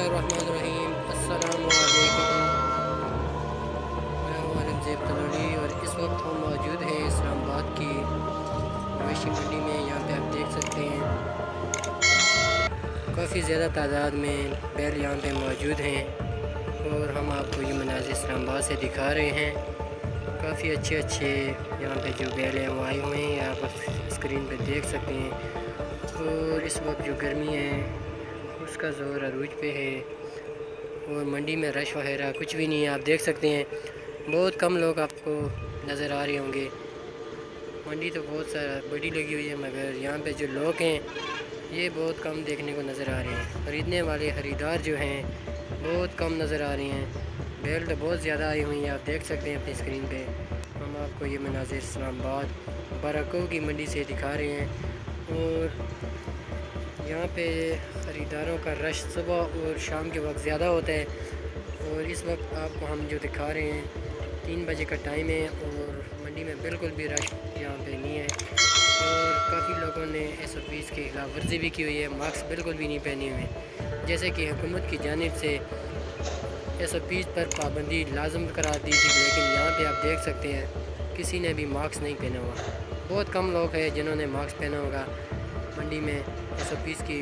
बिस्मिल्लाहिर्रहमानिर्रहीम। अस्सलामुअलैकुम। मैं हूँ औरंगज़ेब तलवली और इस वक्त हम मौजूद हैं इस्लामाबाद की मवेशी मंडी में। यहाँ पे आप देख सकते हैं काफ़ी ज़्यादा तादाद में बैल यहाँ पे मौजूद हैं और हम आपको ये मनाज़िर इस्लामाबाद से दिखा रहे हैं। काफ़ी अच्छे यहाँ पे जो बैल हैं वो आए हुए हैं, आप स्क्रीन पे देख सकते हैं। और इस वक्त जो गर्मी है उसका ज़ोर अरूज पे है और मंडी में रश वगैरह कुछ भी नहीं है। आप देख सकते हैं बहुत कम लोग आपको नज़र आ रहे होंगे। मंडी तो बहुत सारा बड़ी लगी हुई है मगर यहाँ पे जो लोग हैं ये बहुत कम देखने को नज़र आ रहे हैं। ख़रीदने वाले ख़रीदार जो हैं बहुत कम नज़र आ रहे हैं। बैल तो बहुत ज़्यादा आई हुई हैं, आप देख सकते हैं अपनी स्क्रीन पे। हम आपको ये मनाज़िर इस्लामाबाद बाराकों की मंडी से दिखा रहे हैं और यहाँ पे ख़रीदारों का रश सुबह और शाम के वक्त ज़्यादा होता है। और इस वक्त आपको हम जो दिखा रहे हैं 3 बजे का टाइम है और मंडी में बिल्कुल भी रश यहाँ पे नहीं है। और काफ़ी लोगों ने SOPs की खिलाफ वर्जी भी की हुई है, मास्क बिल्कुल भी नहीं पहने हुए। जैसे कि हुकूमत की जानिब से SOPs पर पाबंदी लाजम करा दी थी, लेकिन यहाँ पे आप देख सकते हैं किसी ने भी मास्क नहीं पहना हुआ। बहुत कम लोग हैं जिन्होंने मास्क पहना होगा। मंडी में SOPs की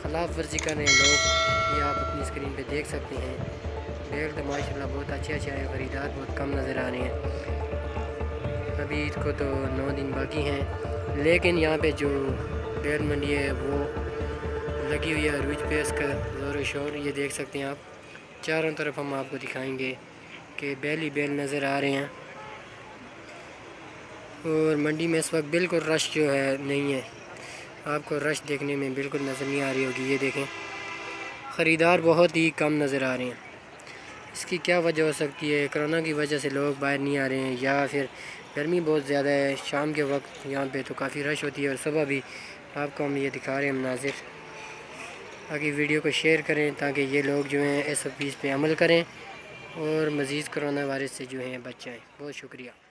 खिलाफ वर्जी कर रहे हैं लोग, ये आप अपनी स्क्रीन पे देख सकते हैं। बैल तो माशाल्लाह बहुत अच्छे हैं, ख़रीदार बहुत कम नज़र आ रहे हैं। अभी ईद को तो 9 दिन बाकी हैं, लेकिन यहाँ पे जो बैल मंडी है वो लगी हुई है अरूज पे, इसका ज़ोर शोर ये देख सकते हैं आप। चारों तरफ हम आपको दिखाएंगे कि बैल ही बैल नज़र आ रहे हैं। और मंडी में इस वक्त बिल्कुल रश जो है नहीं है, आपको रश देखने में बिल्कुल नज़र नहीं आ रही होगी। ये देखें ख़रीदार बहुत ही कम नज़र आ रहे हैं। इसकी क्या वजह हो सकती है? कोरोना की वजह से लोग बाहर नहीं आ रहे हैं या फिर गर्मी बहुत ज़्यादा है। शाम के वक्त यहाँ पे तो काफ़ी रश होती है और सुबह भी आपको हम ये दिखा रहे हैं मनाज़िर। आगे वीडियो को शेयर करें ताकि ये लोग जो हैं SOPs पे अमल करें और मज़ीद कोरोना वायरस से जो हैं बच जाएँ। बहुत शुक्रिया।